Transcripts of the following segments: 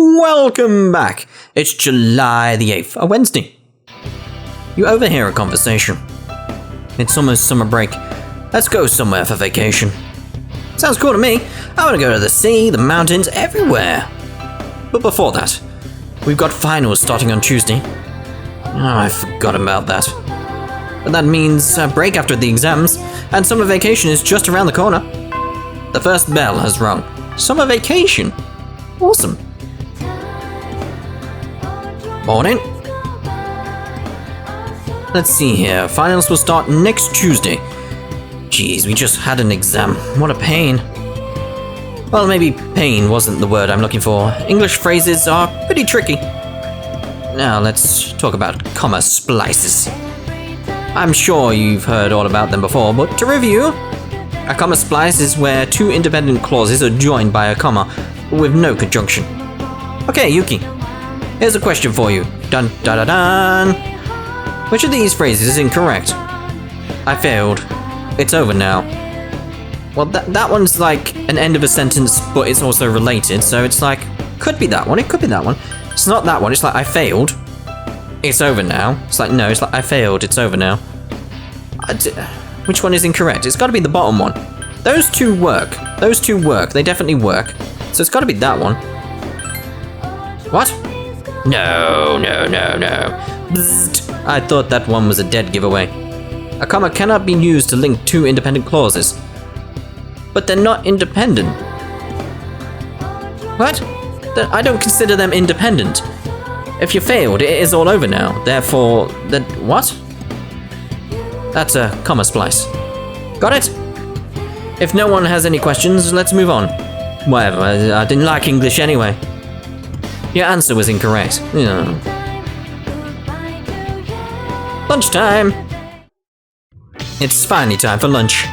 Welcome back. It's July the 8th, a Wednesday. You overhear a conversation. It's almost summer break. Let's go somewhere for vacation. Sounds cool to me. I want to go to the sea, the mountains, everywhere. But before that, we've got finals starting on Tuesday. Oh, I forgot about that. But that means a break after the exams, and summer vacation is just around the corner. The first bell has rung. Summer vacation? Awesome. Morning. Let's see here. Finals will start next Tuesday. Jeez, we just had an exam. What a pain. Well, maybe pain wasn't the word I'm looking for. English phrases are pretty tricky. Now let's talk about comma splices. I'm sure you've heard all about them before, but to review, a comma splice is where two independent clauses are joined by a comma with no conjunction. Okay, Yuki, here's a question for you. Dun da da dun. Which of these phrases is incorrect? I failed. It's over now. Well, that one's like an end of a sentence, but it's also related, so it's like, could be that one, it could be that one. It's not that one, it's like, I failed. It's over now. It's like, no, it's like, I failed, it's over now. Which one is incorrect? It's gotta be the bottom one. Those two work. Those two work. They definitely work. So it's gotta be that one. What? No. Bzzzt. I thought that one was a dead giveaway. A comma cannot be used to link two independent clauses. But they're not independent. What? I don't consider them independent. If you failed, it is all over now. Therefore, what? That's a comma splice. Got it? If no one has any questions, let's move on. Whatever, I didn't like English anyway. Your answer was incorrect. Lunchtime! It's finally time for lunch.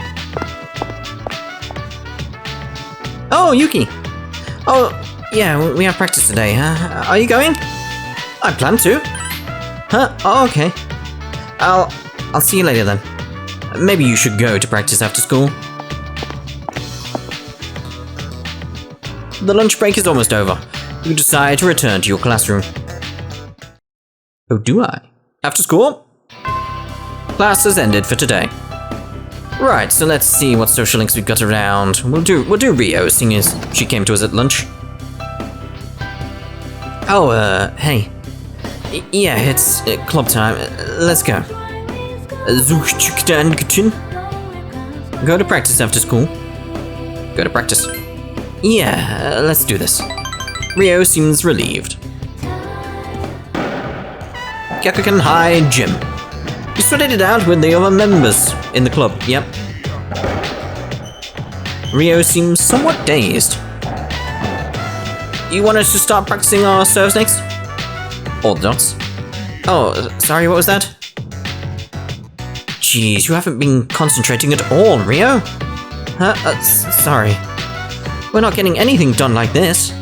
Oh, Yuki! Oh, yeah, we have practice today, huh? Are you going? I plan to. Huh? Oh, okay. I'll see you later then. Maybe you should go to practice after school. The lunch break is almost over. You decide to return to your classroom. Oh, do I? After school? Class has ended for today. Right, so let's see what social links we've got around. We'll do Rio, seeing as she came to us at lunch. Oh, hey. Yeah, it's club time. Let's go. Go to practice after school. Go to practice. Yeah, let's do this. Rio seems relieved. Gyakukan High Gym. You studied it out with the other members in the club, yep. Rio seems somewhat dazed. You want us to start practicing our serve snakes? All the dots. Oh, sorry, what was that? Jeez, you haven't been concentrating at all, Rio. Huh? Sorry. We're not getting anything done like this.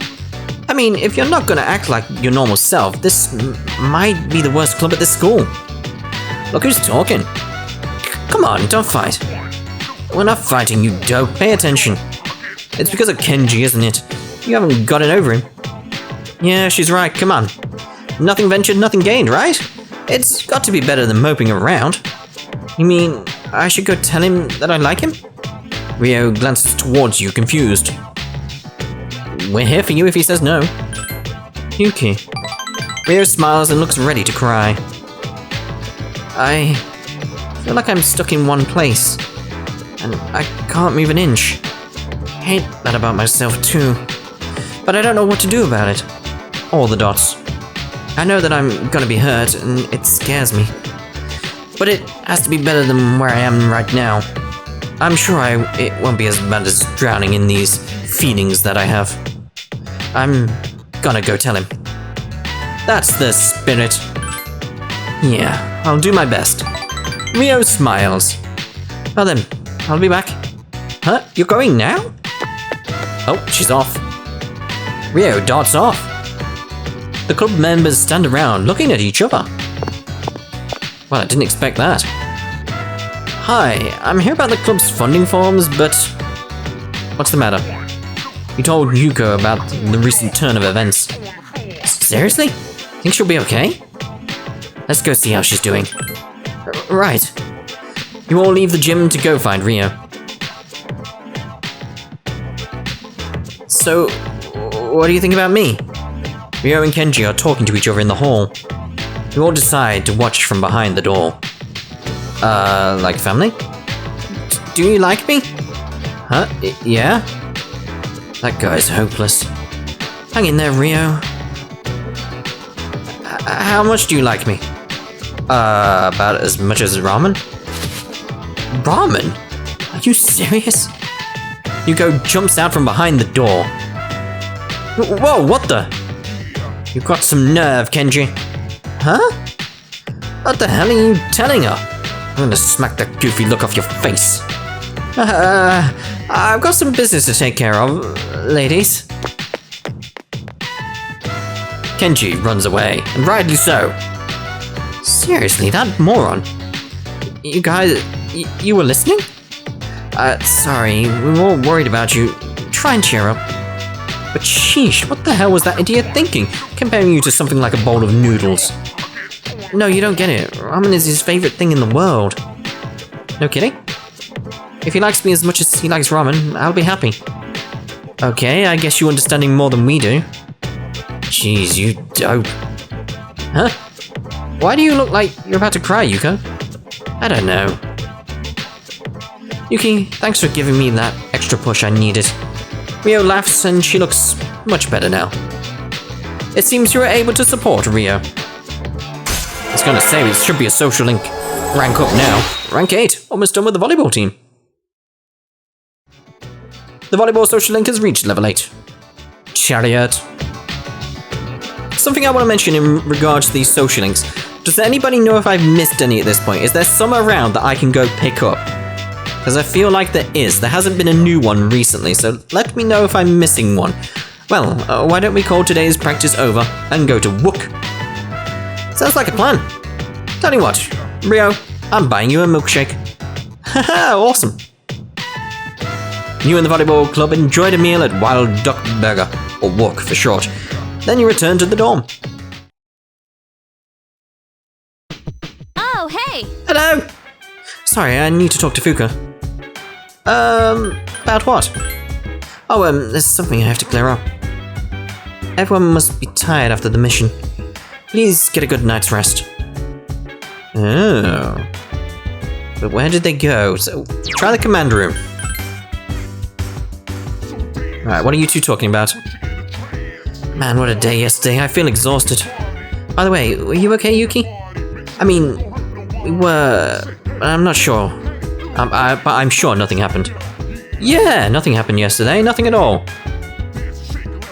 I mean, if you're not gonna act like your normal self, this might be the worst club at this school. Look who's talking. Come on, don't fight. We're not fighting, you dope. Pay attention. It's because of Kenji, isn't it? You haven't got it over him. Yeah, she's right, come on. Nothing ventured, nothing gained, right? It's got to be better than moping around. You mean, I should go tell him that I like him? Rio glances towards you, confused. We're here for you if he says no. Yuki. Rio smiles and looks ready to cry. I feel like I'm stuck in one place, and I can't move an inch. I hate that about myself too, but I don't know what to do about it. All the dots. I know that I'm gonna be hurt, and it scares me. But it has to be better than where I am right now. I'm sure it won't be as bad as drowning in these feelings that I have. I'm gonna go tell him. That's the spirit. Yeah, I'll do my best. Rio smiles. Well then, I'll be back. Huh? You're going now? Oh, she's off. Rio darts off. The club members stand around, looking at each other. Well, I didn't expect that. Hi, I'm here about the club's funding forms, but... What's the matter? You told Yuko about the recent turn of events. Seriously? Think she'll be okay? Let's go see how she's doing. Right. You all leave the gym to go find Rio. So, what do you think about me? Rio and Kenji are talking to each other in the hall. We all decide to watch from behind the door. Like family? Do you like me? Huh? Yeah? That guy's hopeless. Hang in there, Rio. How much do you like me? About as much as ramen? Ramen? Are you serious? Yuko jumps out from behind the door. Whoa, what the? You've got some nerve, Kenji. Huh? What the hell are you telling her? I'm gonna smack that goofy look off your face. I've got some business to take care of, ladies. Kenji runs away, and rightly so. Seriously, that moron. You guys, you were listening? Sorry, we were all worried about you. Try and cheer up. But sheesh, what the hell was that idiot thinking, comparing you to something like a bowl of noodles? No, you don't get it. Ramen is his favorite thing in the world. No kidding? If he likes me as much as he likes ramen, I'll be happy. Okay, I guess you understand him more than we do. Jeez, you dope. Huh? Why do you look like you're about to cry, Yuko? I don't know. Yuki, thanks for giving me that extra push I needed. Rio laughs and she looks much better now. It seems you were able to support Rio. I was gonna say, it should be a social link. Rank up now. Rank 8, almost done with the volleyball team. The volleyball social link has reached level 8. Chariot. Something I want to mention in regards to these social links. Does anybody know if I've missed any at this point? Is there some around that I can go pick up? Because I feel like there is. There hasn't been a new one recently, so let me know if I'm missing one. Well, why don't we call today's practice over and go to Wook? Sounds like a plan. Tell you what, Rio, I'm buying you a milkshake. Haha, awesome. You and the volleyball club enjoyed a meal at Wild Duck Burger, or Wook for short. Then you return to the dorm. Oh, hey! Hello! Sorry, I need to talk to Fuka. About what? Oh, there's something I have to clear up. Everyone must be tired after the mission. Please get a good night's rest. Oh. But where did they go? So, try the command room. Alright, what are you two talking about? Man, what a day yesterday. I feel exhausted. By the way, were you okay, Yuki? I mean, we were... I'm not sure. But I'm sure nothing happened. Yeah, nothing happened yesterday. Nothing at all.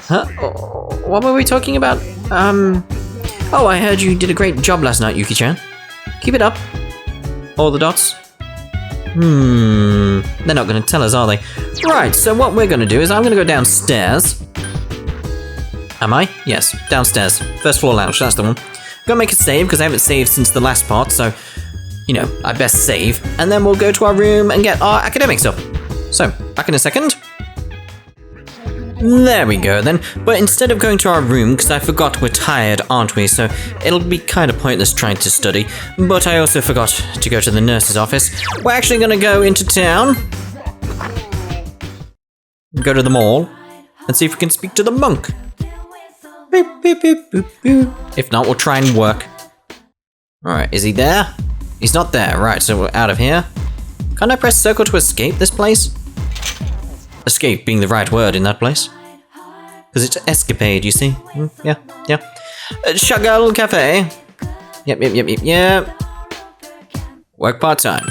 Huh? What were we talking about? Oh, I heard you did a great job last night, Yuki-chan. Keep it up. All the dots. They're not going to tell us, are they? Right, so what we're going to do is I'm going to go downstairs. Am I? Yes, downstairs. First floor lounge, that's the one. Gotta make a save, because I haven't saved since the last part, so, you know, I best save. And then we'll go to our room and get our academic stuff. So, back in a second. There we go then. But instead of going to our room, because I forgot we're tired, aren't we? So it'll be kind of pointless trying to study. But I also forgot to go to the nurse's office. We're actually going to go into town. Go to the mall. And see if we can speak to the monk. Boop, boop, boop, boop, boop. If not, we'll try and work. Alright, is he there? He's not there. Right, so we're out of here. Can't I press circle to escape this place? Escape being the right word in that place. Because it's escapade, you see. Yeah. Chagall Cafe. Yep. Work part-time.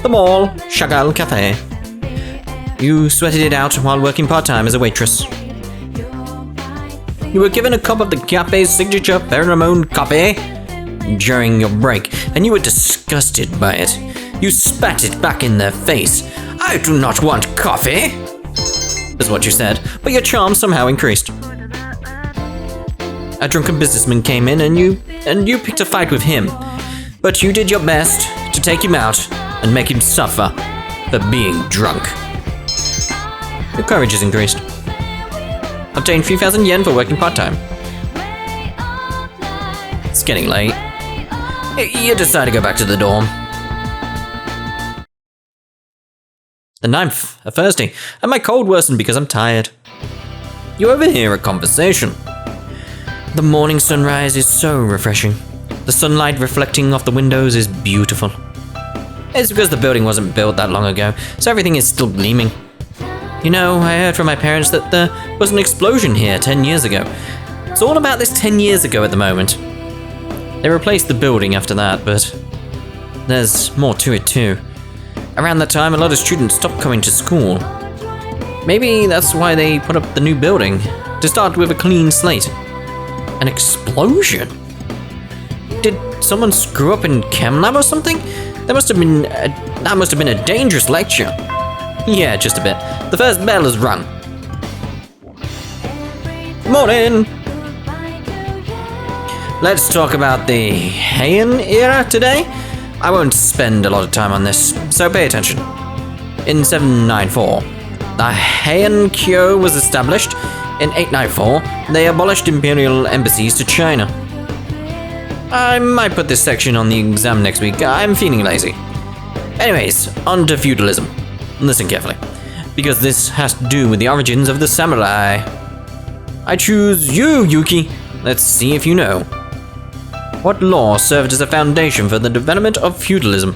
The mall, Chagall Cafe. You sweated it out while working part-time as a waitress. You were given a cup of the cafe's signature pheromone coffee during your break, and you were disgusted by it. You spat it back in their face. I do not want coffee, is what you said, but your charm somehow increased. A drunken businessman came in and you picked a fight with him, but you did your best to take him out and make him suffer for being drunk. Your courage is increased. Obtain 3,000 yen for working part-time. It's getting late. You decide to go back to the dorm. The 9th, a Thursday, and my cold worsened because I'm tired. You overhear a conversation. The morning sunrise is so refreshing. The sunlight reflecting off the windows is beautiful. It's because the building wasn't built that long ago, so everything is still gleaming. You know, I heard from my parents that there was an explosion here 10 years ago. It's all about this 10 years ago at the moment. They replaced the building after that, but there's more to it too. Around that time, a lot of students stopped coming to school. Maybe that's why they put up the new building, to start with a clean slate. An explosion? Did someone screw up in chem lab or something? That must have been a dangerous lecture. Yeah, just a bit. The first bell has rung. Morning! Let's talk about the Heian era today. I won't spend a lot of time on this, so pay attention. In 794, the Heian Kyo was established. In 894, they abolished imperial embassies to China. I might put this section on the exam next week. I'm feeling lazy. Anyways, on to feudalism. Listen carefully, because this has to do with the origins of the samurai. I choose you, Yuki. Let's see if you know. What law served as a foundation for the development of feudalism?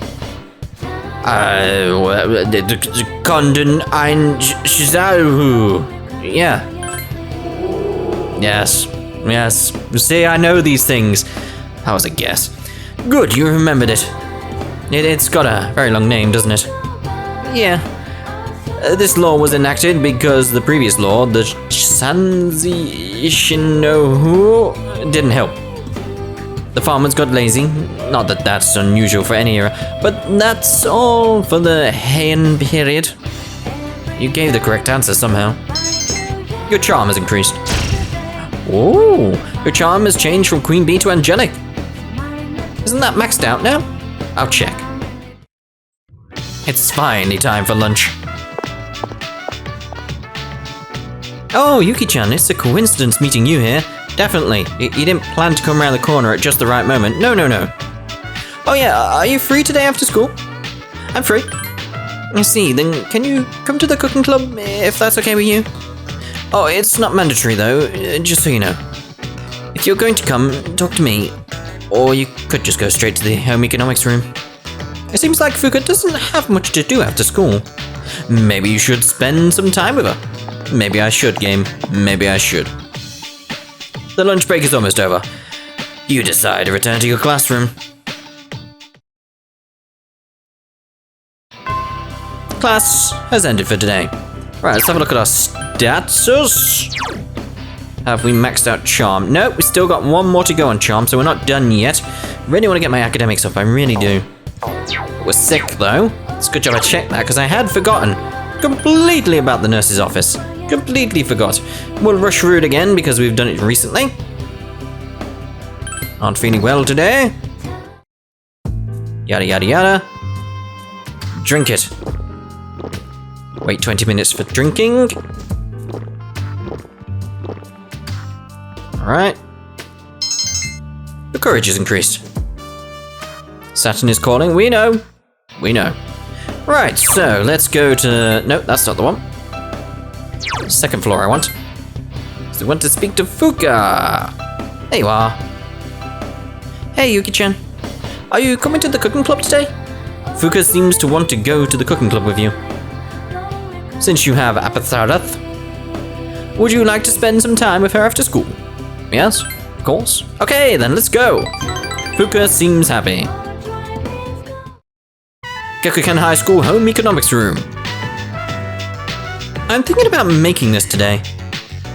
Konden ein Shizaru. Yeah. Yes. See, I know these things. That was a guess. Good, you remembered it. It's got a very long name, doesn't it? Yeah. This law was enacted because the previous law, the Sanzi Ishinohu, didn't help. The farmers got lazy. Not that that's unusual for any era, but that's all for the Heian period. You gave the correct answer somehow. Your charm has increased. Oh, your charm has changed from Queen Bee to Angelic. Isn't that maxed out now? I'll check. It's finally time for lunch. Oh, Yuki-chan, it's a coincidence meeting you here. Definitely. You didn't plan to come around the corner at just the right moment. No. Oh yeah, are you free today after school? I'm free. I see, then can you come to the cooking club, if that's okay with you? Oh, it's not mandatory though, just so you know. If you're going to come, talk to me. Or you could just go straight to the home economics room. It seems like Fuka doesn't have much to do after school. Maybe you should spend some time with her. Maybe I should, game. Maybe I should. The lunch break is almost over. You decide to return to your classroom. Class has ended for today. Right, let's have a look at our status. Have we maxed out charm? Nope, we still got one more to go on charm, so we're not done yet. Really want to get my academics up, I really do. We're sick though. It's a good job I checked that, because I had forgotten completely about the nurse's office. Completely forgot. We'll rush through it again because we've done it recently. Aren't feeling well today. Yada yada yada. Drink it. Wait 20 minutes for drinking. Alright. The courage is increased. Saturn is calling, we know. We know. Right, so let's go to... Nope, that's not the one. Second floor I want. So I want to speak to Fuka. There you are. Hey Yuki-chan. Are you coming to the cooking club today? Fuka seems to want to go to the cooking club with you. Since you have Apathareth, would you like to spend some time with her after school? Yes, of course. Okay, then let's go. Fuka seems happy. Gekuken High School Home Economics Room. I'm thinking about making this today.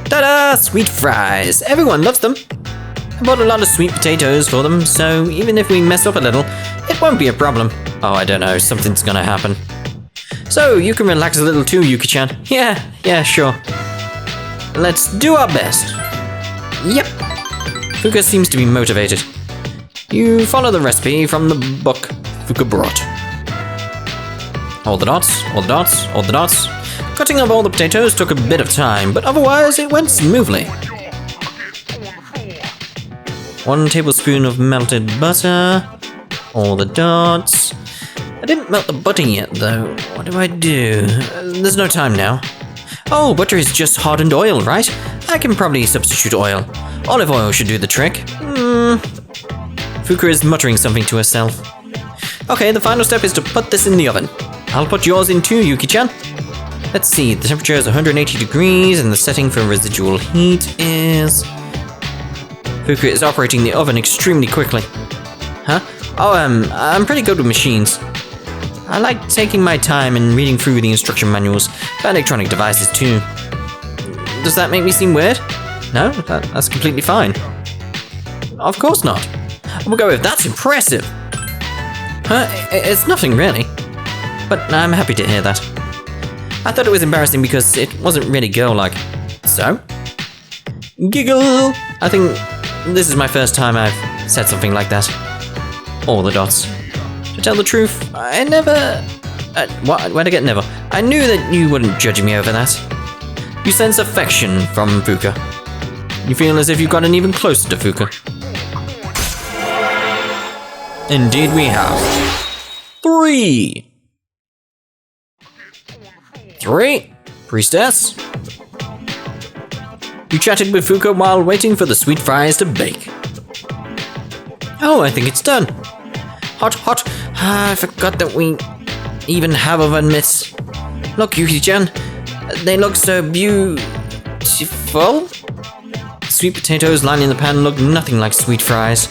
Ta-da! Sweet fries. Everyone loves them. I bought a lot of sweet potatoes for them, so even if we mess up a little, it won't be a problem. Oh, I don't know, something's gonna happen. So, you can relax a little too, Yuki-chan. Yeah, sure. Let's do our best. Yep. Fuka seems to be motivated. You follow the recipe from the book Fuka brought. All the dots, all the dots, all the dots. Cutting up all the potatoes took a bit of time, but otherwise it went smoothly. 1 tablespoon of melted butter. All the dots. I didn't melt the butter yet though. What do I do? There's no time now. Oh, butter is just hardened oil, right? I can probably substitute oil. Olive oil should do the trick. Fuka is muttering something to herself. Okay, the final step is to put this in the oven. I'll put yours in too, Yuki-chan. Let's see, the temperature is 180 degrees and the setting for residual heat is... Fuka is operating the oven extremely quickly. Huh? Oh, I'm pretty good with machines. I like taking my time and reading through the instruction manuals for electronic devices too. Does that make me seem weird? No, that's completely fine. Of course not. We'll go with that's impressive. Huh? It's nothing really. But I'm happy to hear that. I thought it was embarrassing because it wasn't really girl-like. So? Giggle! I think this is my first time I've said something like that. All the dots. To tell the truth, I never... where'd I get never? I knew that you wouldn't judge me over that. You sense affection from Fuka. You feel as if you've gotten even closer to Fuka. Indeed we have. 3! Priestess? You chatted with Fuka while waiting for the sweet fries to bake. Oh, I think it's done. Hot. I forgot that we even have oven mitts. Look, Yuki-chan. They look so beautiful. Sweet potatoes lying in the pan look nothing like sweet fries.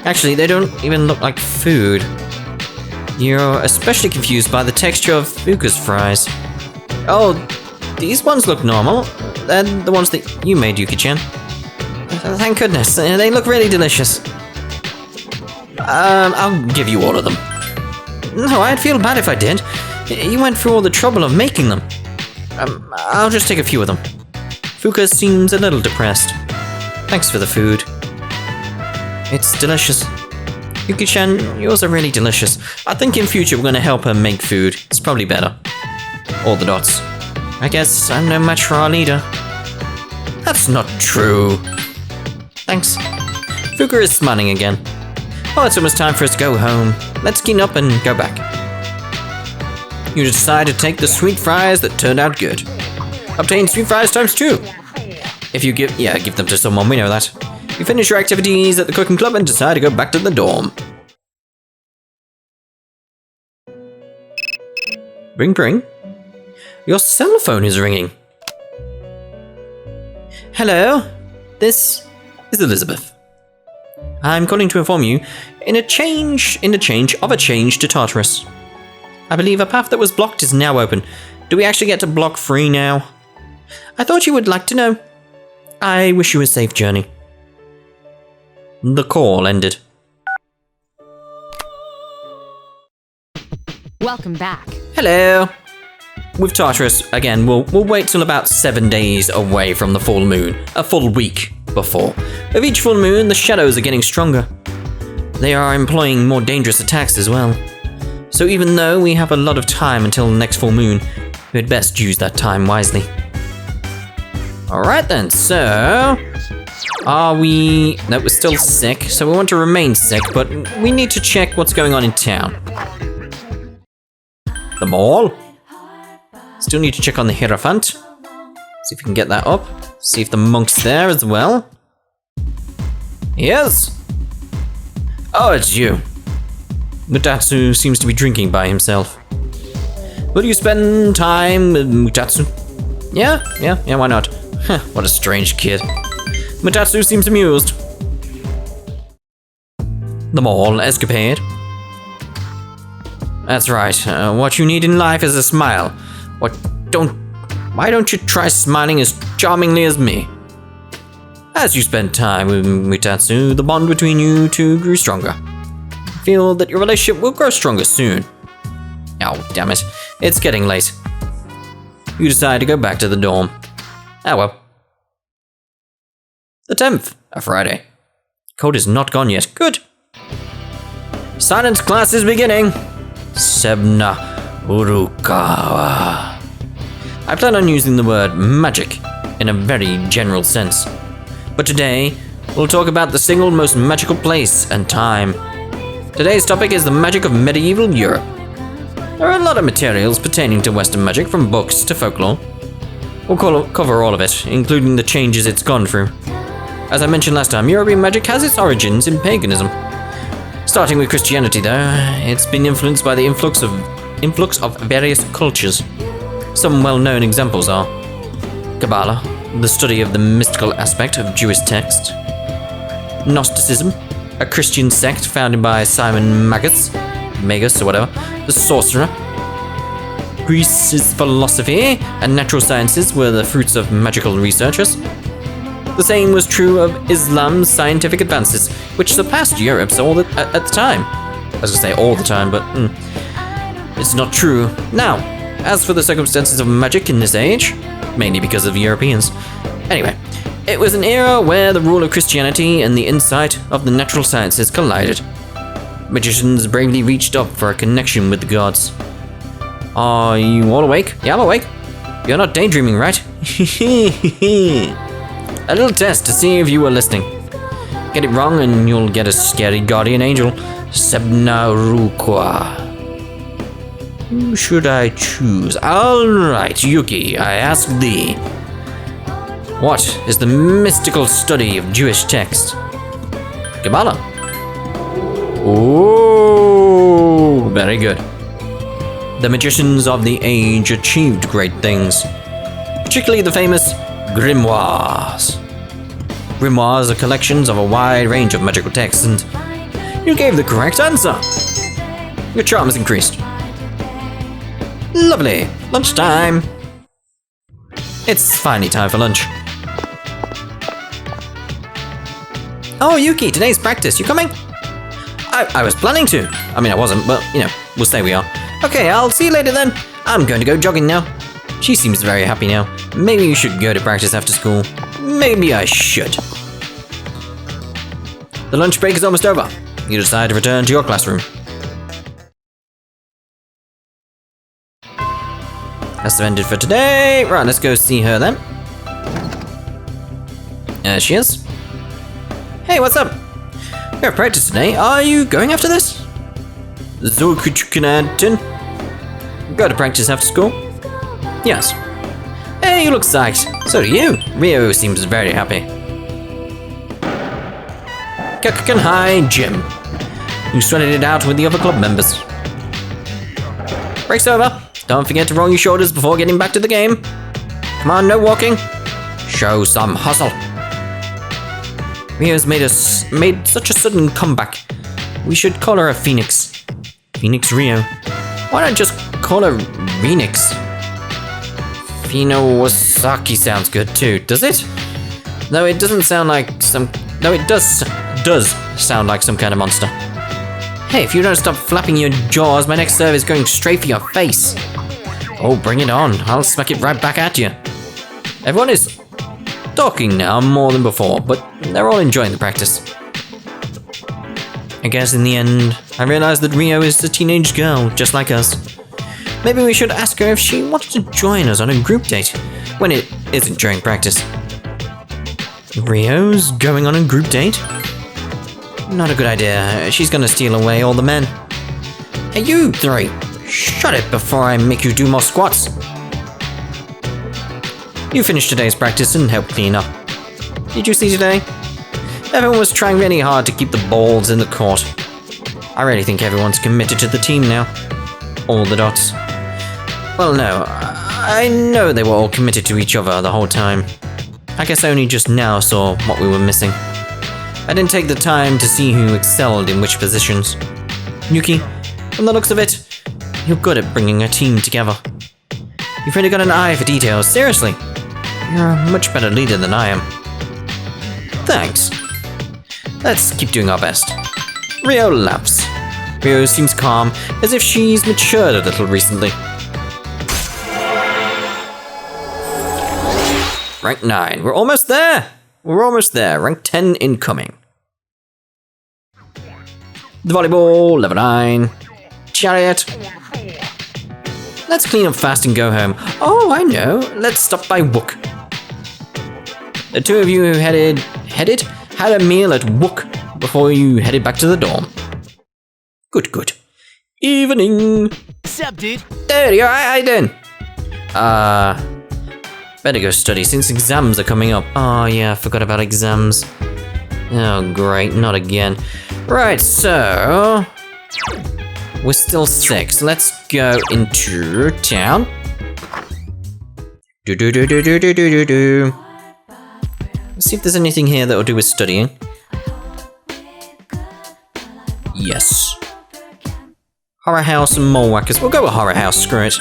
Actually, they don't even look like food. You're especially confused by the texture of Fuka's fries. Oh, these ones look normal. They're the ones that you made, Yuki-chan. Thank goodness, they look really delicious. I'll give you all of them. No, I'd feel bad if I did. You went through all the trouble of making them. I'll just take a few of them. Fuka seems a little depressed. Thanks for the food. It's delicious. Yuki-chan, yours are really delicious. I think in future we're going to help her make food. It's probably better. All the dots. I guess I'm no match for our leader. That's not true. Thanks. Fuka is smiling again. Oh, it's almost time for us to go home. Let's clean up and go back. You decide to take the sweet fries that turned out good. Obtain sweet fries ×2. If you give them to someone, we know that. You finish your activities at the cooking club and decide to go back to the dorm. Ring ring. Your cell phone is ringing. Hello, this is Elizabeth. I'm calling to inform you in a change to Tartarus. I believe a path that was blocked is now open. Do we actually get to block 3 now? I thought you would like to know. I wish you a safe journey. The call ended. Welcome back. Hello. With Tartarus, again, we'll wait till about 7 days away from the full moon. A full week before. With each full moon, the shadows are getting stronger. They are employing more dangerous attacks as well. So even though we have a lot of time until the next full moon, we'd best use that time wisely. Alright then, so... No, we're still sick, so we want to remain sick, but we need to check what's going on in town. The mall? Still need to check on the Hierophant. See if we can get that up. See if the monk's there as well. Yes! Oh, it's you. Mutatsu seems to be drinking by himself. Will you spend time with Mutatsu? Yeah, why not? Huh, what a strange kid. Mutatsu seems amused. The mall escapade. That's right. What you need in life is a smile. Why don't you try smiling as charmingly as me? As you spend time with Mutatsu, the bond between you two grew stronger. I feel that your relationship will grow stronger soon. Oh, damn it. It's getting late. You decide to go back to the dorm. Ah well. The 10th, a Friday. Code is not gone yet. Good. Science class is beginning. Sebna Urukawa. I plan on using the word magic in a very general sense. But today, we'll talk about the single most magical place and time. Today's topic is the magic of medieval Europe. There are a lot of materials pertaining to Western magic, from books to folklore. We'll cover all of it, including the changes it's gone through. As I mentioned last time, European magic has its origins in paganism. Starting with Christianity though, it's been influenced by the influx of various cultures. Some well-known examples are Kabbalah, the study of the mystical aspect of Jewish text; Gnosticism, a Christian sect founded by Simon Magus or whatever, the sorcerer. Greece's philosophy and natural sciences were the fruits of magical researchers. The same was true of Islam's scientific advances, which surpassed Europe's at the time. I was going to say all the time, but it's not true. Now, as for the circumstances of magic in this age, mainly because of Europeans. Anyway, it was an era where the rule of Christianity and the insight of the natural sciences collided. Magicians bravely reached up for a connection with the gods. Are you all awake? Yeah, I'm awake. You're not daydreaming, right? A little test to see if you were listening. Get it wrong and you'll get a scary guardian angel. Sebnarukwa. Who should I choose? Alright, Yuki, I ask thee. What is the mystical study of Jewish text? Kabbalah. Oh, very good. The magicians of the age achieved great things, particularly the famous grimoires. Grimoires are collections of a wide range of magical texts, and you gave the correct answer. Your charm has increased. Lovely. Lunchtime. It's finally time for lunch. Oh, Yuki, today's practice. You coming? I was planning to. I mean, I wasn't, but, we'll say we are. Okay, I'll see you later then. I'm going to go jogging now. She seems very happy now. Maybe you should go to practice after school. Maybe I should. The lunch break is almost over. You decide to return to your classroom. That's ended for today. Right, let's go see her then. There she is. Hey, what's up? We have practice today. Are you going after this? Zokuchukanantin. Go to practice after school? Yes. Hey, you look psyched. So do you. Rio seems very happy. Kakukan High Gym. You sweated it out with the other club members. Break's over. Don't forget to roll your shoulders before getting back to the game. Come on, no walking. Show some hustle. Rio's made such a sudden comeback. We should call her a Phoenix. Phoenix Rio. Why not just call her Phoenix? Fino Wasaki sounds good too, does it? Though it doesn't sound like some... Though it does sound like some kind of monster. Hey, if you don't stop flapping your jaws, my next serve is going straight for your face. Oh, bring it on. I'll smack it right back at you. Everyone is talking now more than before, but they're all enjoying the practice. I guess in the end, I realized that Rio is a teenage girl, just like us. Maybe we should ask her if she wants to join us on a group date, when it isn't during practice. Rio's going on a group date? Not a good idea. She's gonna steal away all the men. Hey, you three! Shut it before I make you do more squats. You finished today's practice and helped clean up. Did you see today? Everyone was trying really hard to keep the balls in the court. I really think everyone's committed to the team now. All the dots. Well, no. I know they were all committed to each other the whole time. I guess I only just now saw what we were missing. I didn't take the time to see who excelled in which positions. Yuki, from the looks of it, you're good at bringing a team together. You've really got an eye for details, seriously. You're a much better leader than I am. Thanks. Let's keep doing our best. Rio laughs. Rio seems calm, as if she's matured a little recently. Rank 9. We're almost there! We're almost there. Rank 10 incoming. The volleyball, level 9. Chariot. Let's clean up fast and go home. Oh, I know. Let's stop by Wook. The two of you had a meal at Wook before you headed back to the dorm. Good. Evening. What's up, dude? Dude, you alright then? Better go study since exams are coming up. Oh yeah, I forgot about exams. Oh great, not again. Right, so we're still 6. Let's go into town. Let's see if there's anything here that will do with studying. Yes. Horror house and mole whackers. We'll go with horror house, screw it.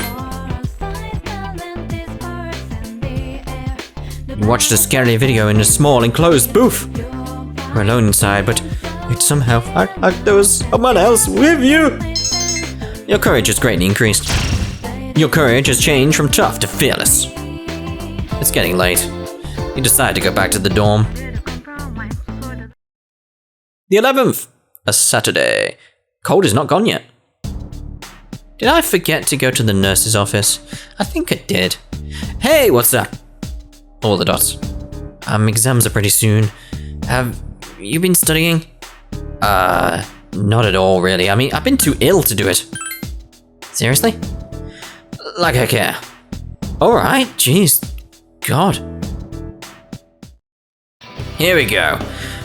You watched a scary video in a small enclosed booth. We're alone inside, but it somehow felt like there was someone else with you. Your courage has greatly increased. Your courage has changed from tough to fearless. It's getting late. You decide to go back to the dorm. The 11th, a Saturday. Cold is not gone yet. Did I forget to go to the nurse's office? I think I did. Hey, what's up? All the dots. Exams are pretty soon. Have you been studying? Not at all, really. I mean, I've been too ill to do it. Seriously? Like I care. Alright, jeez. God. Here we go.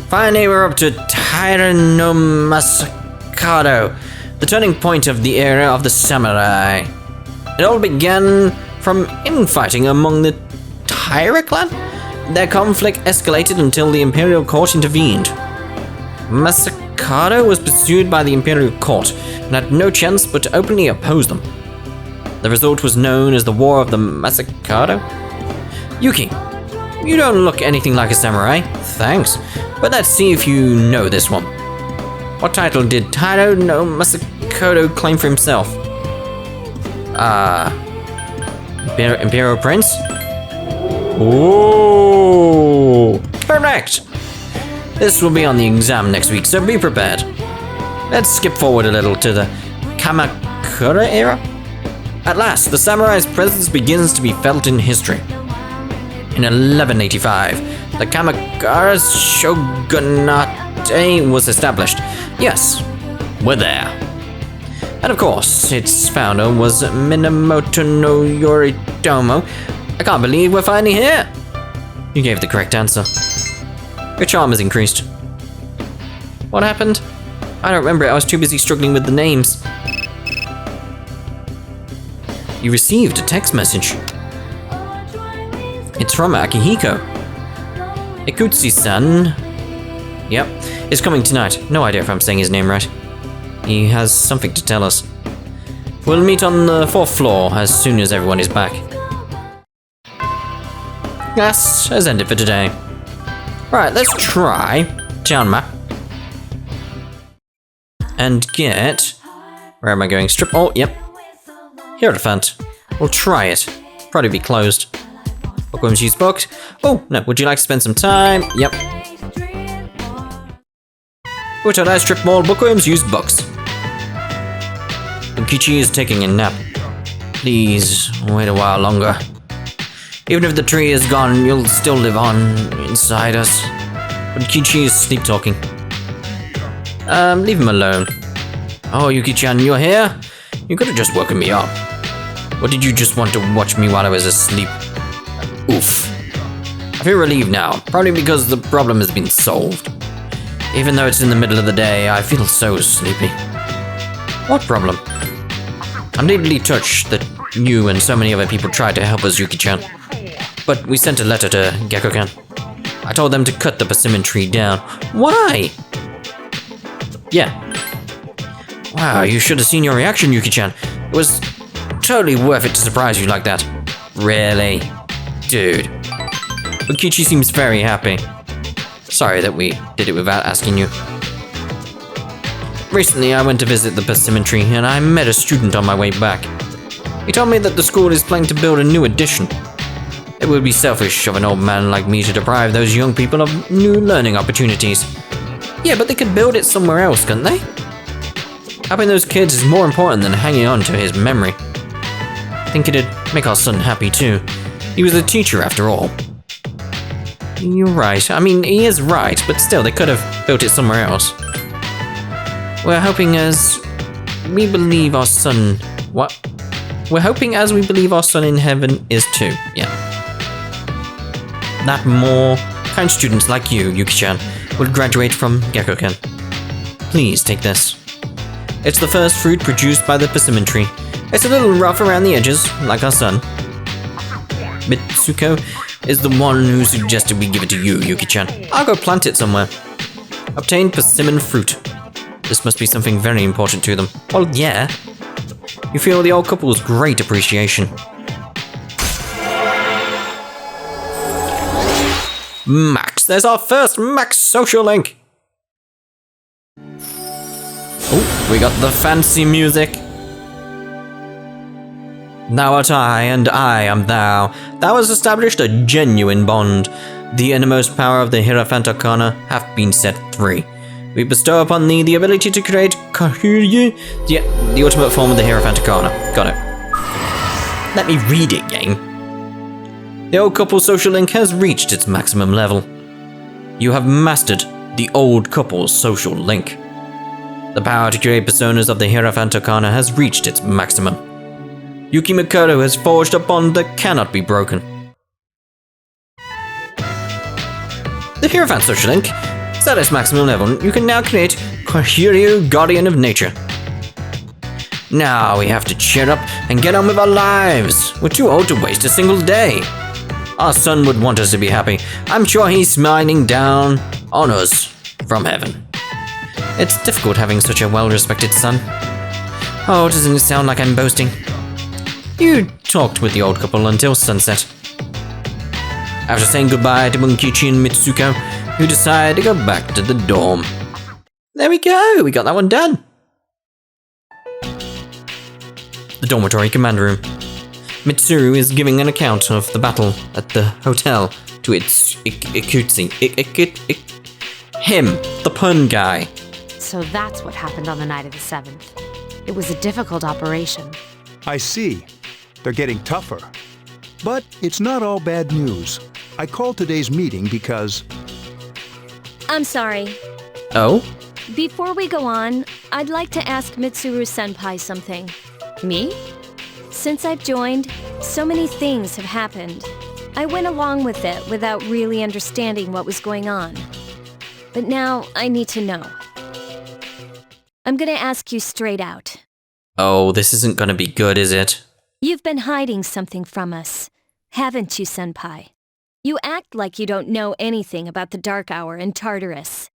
Finally, we're up to Tyrannomasacado, the turning point of the era of the samurai. It all began from infighting among the Tyra clan. Their conflict escalated until the Imperial Court intervened. Masakado was pursued by the Imperial Court and had no chance but to openly oppose them. The result was known as the War of the Masakado. Yuki, you don't look anything like a samurai. Thanks. But let's see if you know this one. What title did Tairo no Masakado claim for himself? Imperial Prince? Ooh, correct! This will be on the exam next week, so be prepared. Let's skip forward a little to the Kamakura era. At last, the samurai's presence begins to be felt in history. In 1185, the Kamakura shogunate was established. Yes, we're there. And of course, its founder was Minamoto no Yoritomo. I can't believe we're finally here. You gave the correct answer. Your charm has increased. What happened? I don't remember it. I was too busy struggling with the names. You received a text message. It's from Akihiko. Ikutsu-san. Yep, is coming tonight. No idea if I'm saying his name right. He has something to tell us. We'll meet on the 4th floor as soon as everyone is back. Class has ended for today. Right, let's try town map. And get... Where am I going? Strip... Oh, yep. Hierophant. We'll try it. Probably be closed. Bookworms use books. Oh, no. Would you like to spend some time? Yep. Which I strip mall bookworms use books. Kichi is taking a nap. Please, wait a while longer. Even if the tree is gone, you'll still live on inside us. But Kichi is sleep talking. Leave him alone. Oh, Yuki-chan, you're here? You could have just woken me up. Or did you just want to watch me while I was asleep? Oof. I feel relieved now, probably because the problem has been solved. Even though it's in the middle of the day, I feel so sleepy. What problem? I'm deeply touched that you and so many other people tried to help us, Yuki-chan. But we sent a letter to Gekko-kan. I told them to cut the persimmon tree down. Why? Yeah. Wow, you should have seen your reaction, Yuki-chan. It was totally worth it to surprise you like that. Really? Dude. But Kichi seems very happy. Sorry that we did it without asking you. Recently, I went to visit the persimmon tree and I met a student on my way back. He told me that the school is planning to build a new addition. It would be selfish of an old man like me to deprive those young people of new learning opportunities. Yeah, but they could build it somewhere else, couldn't they? Helping those kids is more important than hanging on to his memory. think it'd make our son happy too. He was a teacher after all. You're right. I mean, he is right, but still, they could have built it somewhere else. We're hoping as we believe our son... What? We're hoping as we believe our son in heaven is too. Yeah. That more kind students like you, Yuki-chan, will graduate from Gekko-ken. Please take this. It's the first fruit produced by the persimmon tree. It's a little rough around the edges, like our son. Mitsuko is the one who suggested we give it to you, Yuki-chan. I'll go plant it somewhere. Obtain persimmon fruit. This must be something very important to them. Well, yeah. You feel the old couple's great appreciation. Max, there's our first Max social link. Oh, we got the fancy music. Thou art I, and I am thou. Thou hast established a genuine bond. The innermost power of the Hierophant Arcana hath been set free. We bestow upon thee the ability to create Kahiryu, the ultimate form of the Hierophant Arcana. Got it. Let me read it, gang. The old couple social link has reached its maximum level. You have mastered the old couple's social link. The power to create personas of the Hierophant Arcana has reached its maximum. Yuki Makoto has forged a bond that cannot be broken. The Hierophant social link is at its maximum level. You can now create Kahiryu, Guardian of Nature. Now we have to cheer up and get on with our lives. We're too old to waste a single day. Our son would want us to be happy. I'm sure he's smiling down on us from heaven. It's difficult having such a well-respected son. Oh, doesn't it sound like I'm boasting? You talked with the old couple until sunset. After saying goodbye to Bunkichi and Mitsuko, you decide to go back to the dorm. There we go, we got that one done. The dormitory command room. Mitsuru is giving an account of the battle at the hotel to its Ikutsi. Him, the pun guy. So that's what happened on the night of the 7th. It was a difficult operation. I see. They're getting tougher. But it's not all bad news. I called today's meeting because... I'm sorry. Oh? Before we go on, I'd like to ask Mitsuru-senpai something. Me? Since I've joined, so many things have happened. I went along with it without really understanding what was going on. But now I need to know. I'm gonna ask you straight out. Oh, this isn't gonna be good, is it? You've been hiding something from us, haven't you, senpai? You act like you don't know anything about the Dark Hour and Tartarus.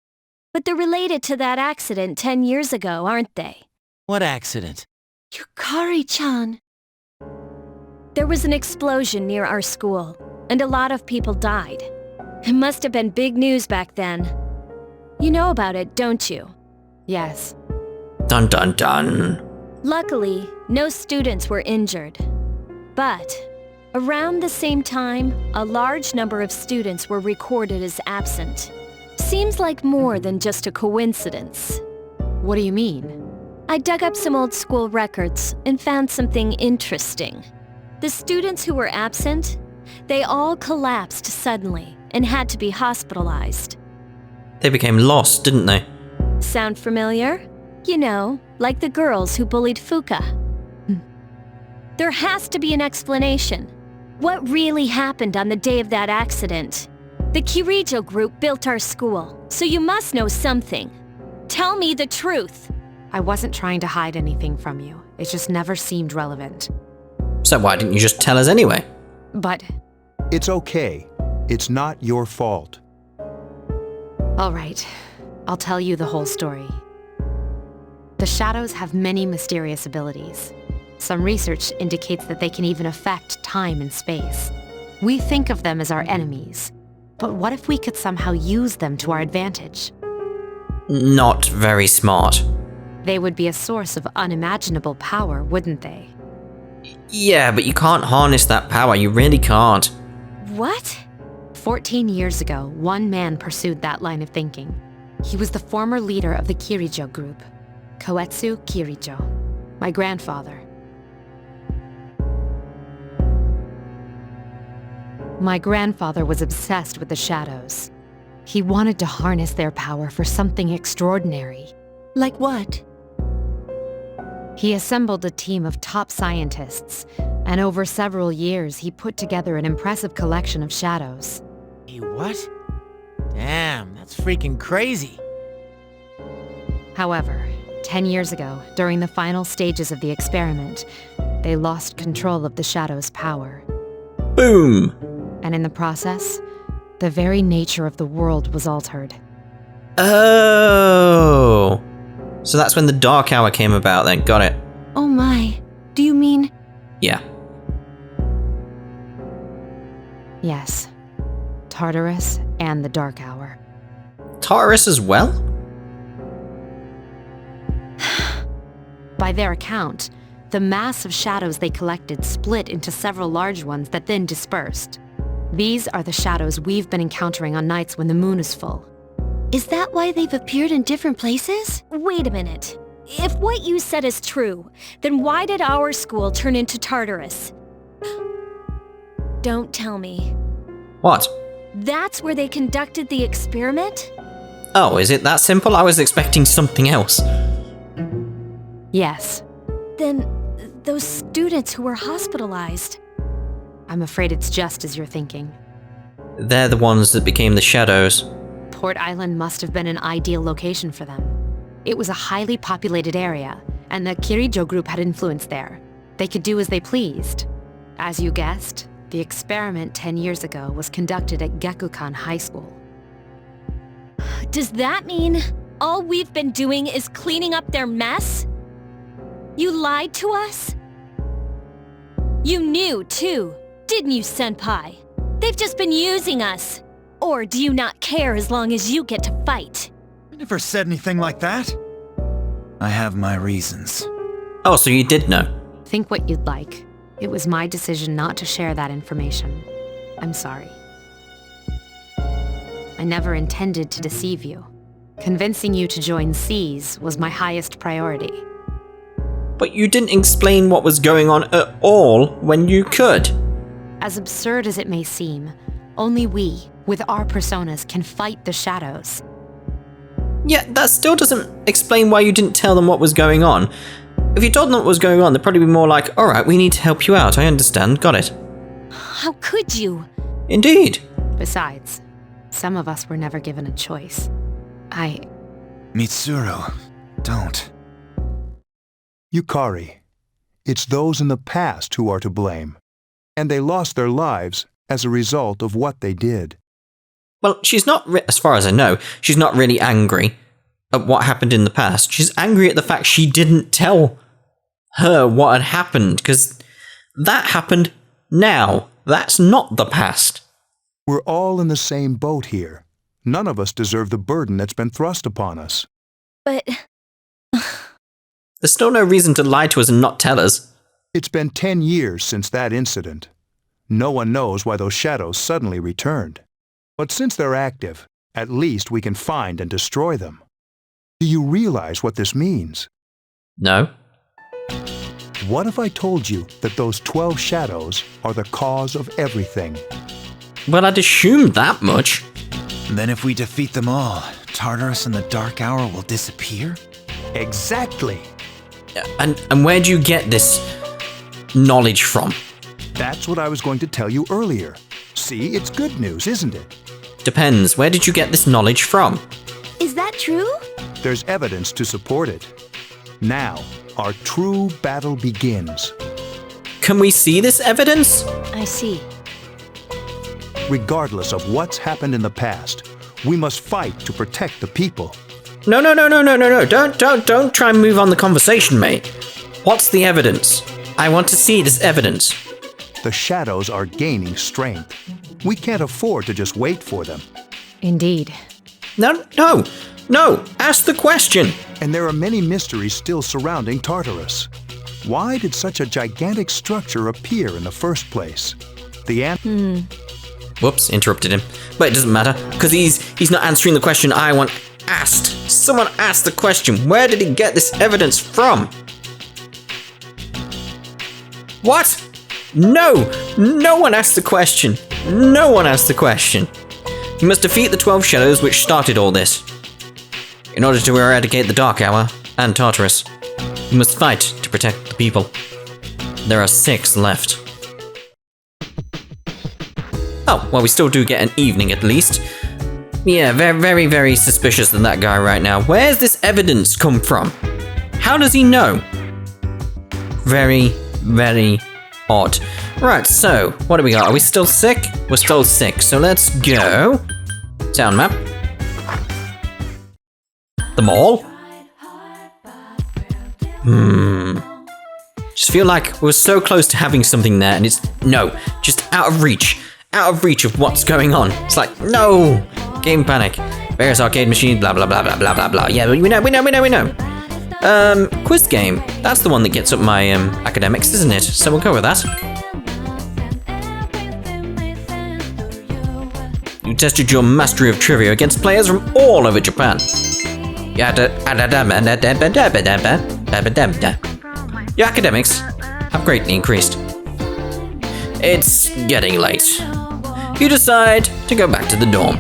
But they're related to that accident 10 years ago, aren't they? What accident? Yukari-chan. There was an explosion near our school, and a lot of people died. It must have been big news back then. You know about it, don't you? Yes. Dun dun dun. Luckily, no students were injured. But around the same time, a large number of students were recorded as absent. Seems like more than just a coincidence. What do you mean? I dug up some old school records and found something interesting. The students who were absent, they all collapsed suddenly and had to be hospitalized. They became lost, didn't they? Sound familiar? You know, like the girls who bullied Fuka. There has to be an explanation. What really happened on the day of that accident? The Kirijo group built our school, so you must know something. Tell me the truth. I wasn't trying to hide anything from you. It just never seemed relevant. So why didn't you just tell us anyway? But... It's okay. It's not your fault. all right, I'll tell you the whole story. The shadows have many mysterious abilities. Some research indicates that they can even affect time and space. We think of them as our enemies, but what if we could somehow use them to our advantage? Not very smart. They would be a source of unimaginable power, wouldn't they? Yeah, but you can't harness that power, you really can't. What? 14 years ago, one man pursued that line of thinking. He was the former leader of the Kirijo group, Koetsu Kirijo, my grandfather. My grandfather was obsessed with the shadows. He wanted to harness their power for something extraordinary. Like what? He assembled a team of top scientists, and over several years he put together an impressive collection of shadows. Hey, what? Damn, that's freaking crazy. However, 10 years ago, during the final stages of the experiment, they lost control of the shadow's power. Boom! And in the process, the very nature of the world was altered. Oh! So that's when the Dark Hour came about then, got it. Oh my. Do you mean... Yeah. Yes. Tartarus and the Dark Hour. Tartarus as well? By their account, the mass of shadows they collected split into several large ones that then dispersed. These are the shadows we've been encountering on nights when the moon is full. Is that why they've appeared in different places? Wait a minute. If what you said is true, then why did our school turn into Tartarus? Don't tell me. What? That's where they conducted the experiment? Oh, is it that simple? I was expecting something else. Yes. Then, those students who were hospitalized. I'm afraid it's just as you're thinking. They're the ones that became the shadows. Port Island must have been an ideal location for them. It was a highly populated area, and the Kirijo group had influence there. They could do as they pleased. As you guessed, the experiment 10 years ago was conducted at Gekukan High School. Does that mean all we've been doing is cleaning up their mess? You lied to us? You knew, too, didn't you, Senpai? They've just been using us. Or do you not care as long as you get to fight? I never said anything like that. I have my reasons. Oh, so you did know. Think what you'd like. It was my decision not to share that information. I'm sorry. I never intended to deceive you. Convincing you to join C's was my highest priority. But you didn't explain what was going on at all when you could. As absurd as it may seem, only we, with our personas, can fight the shadows. Yeah, that still doesn't explain why you didn't tell them what was going on. If you told them what was going on, they'd probably be more like, alright, we need to help you out, I understand, got it. How could you? Indeed. Besides, some of us were never given a choice. Mitsuru, don't. Yukari, it's those in the past who are to blame. And they lost their lives as a result of what they did. Well, she's not, as far as I know, she's not really angry at what happened in the past. She's angry at the fact she didn't tell her what had happened, because that happened now. That's not the past. We're all in the same boat here. None of us deserve the burden that's been thrust upon us. But... There's still no reason to lie to us and not tell us. It's been 10 years since that incident. No one knows why those shadows suddenly returned. But since they're active, at least we can find and destroy them. Do you realize what this means? No. What if I told you that those 12 shadows are the cause of everything? Well, I'd assumed that much. Then if we defeat them all, Tartarus and the Dark Hour will disappear? Exactly! And where do you get this knowledge from? That's what I was going to tell you earlier. See, it's good news, isn't it? Depends. Where did you get this knowledge from? is that true? There's evidence to support it. Now, our true battle begins. Can we see this evidence? I see. Regardless of what's happened in the past, we must fight to protect the people. No. Don't try and move on the conversation, mate. What's the evidence? I want to see this evidence. The shadows are gaining strength. We can't afford to just wait for them. Indeed. No. Ask the question. And there are many mysteries still surrounding Tartarus. Why did such a gigantic structure appear in the first place? Whoops, interrupted him. But it doesn't matter, because he's not answering the question I want asked. Someone asked the question, where did he get this evidence from? What? No one asked the question. No one asked the question. You must defeat the 12 shadows which started all this. In order to eradicate the Dark Hour and Tartarus, you must fight to protect the people. There are 6 left. Oh, well, we still do get an evening at least. Yeah, very, very, very suspicious of that guy right now. Where's this evidence come from? How does he know? Very, very odd. Right, so, what do we got? Are we still sick? We're still sick, so let's go. Town map. The mall? Just feel like we're so close to having something there, and it's, no, just out of reach. Out of reach of what's going on. It's like, no! Game panic. Various arcade machines, blah, blah, blah, blah, blah, blah, blah. Yeah, we know. Quiz game. That's the one that gets up my, academics, isn't it? So we'll go with that. You tested your mastery of trivia against players from all over Japan. Your academics have greatly increased. It's getting late. You decide to go back to the dorm.